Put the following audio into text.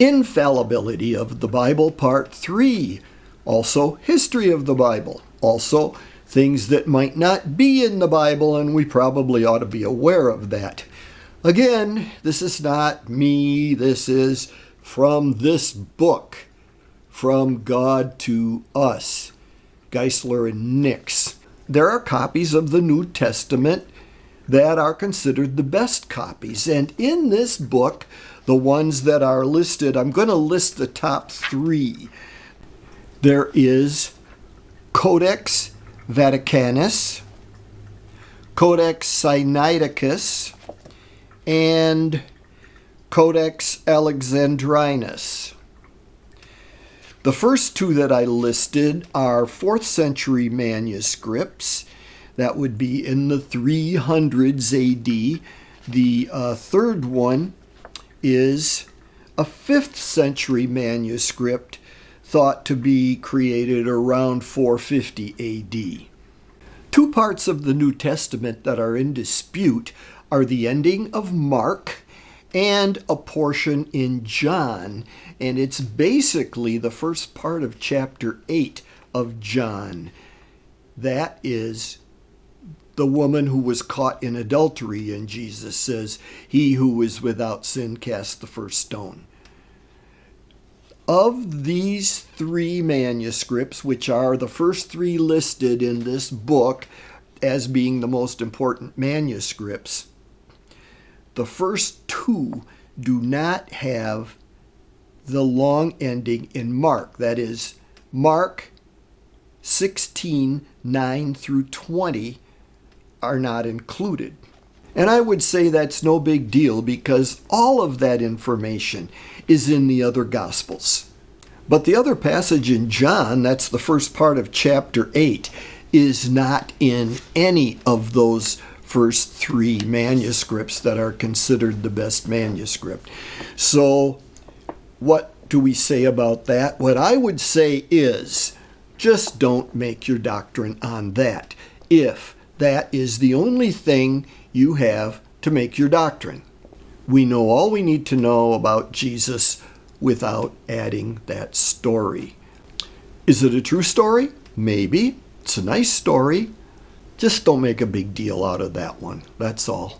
Infallibility of the Bible, Part 3. Also, History of the Bible. Also, things that might not be in the Bible, and we probably ought to be aware of that. Again, this is not me. This is from this book, From God to Us, Geisler and Nix. There are copies of the New Testament that are considered the best copies. And in this book, the ones that are listed, I'm going to list the top 3. There is Codex Vaticanus, Codex Sinaiticus, and Codex Alexandrinus. The first 2 that I listed are 4th century manuscripts. That would be in the 300s AD. The third one is a 5th century manuscript thought to be created around 450 AD. 2 parts of the New Testament that are in dispute are the ending of Mark and a portion in John, and it's basically the first part of chapter 8 of John. That is the woman who was caught in adultery, and Jesus says, "He who is without sin cast the first stone." Of these 3 manuscripts, which are the first 3 listed in this book as being the most important manuscripts, the first 2 do not have the long ending in Mark. That is, Mark 16:9 through 20 are not included. And I would say that's no big deal because all of that information is in the other Gospels. But the other passage in John, that's the first part of chapter 8, is not in any of those first 3 manuscripts that are considered the best manuscript. So what do we say about that? What I would say is just don't make your doctrine on that if that is the only thing you have to make your doctrine. We know all we need to know about Jesus without adding that story. Is it a true story? Maybe. It's a nice story. Just don't make a big deal out of that one. That's all.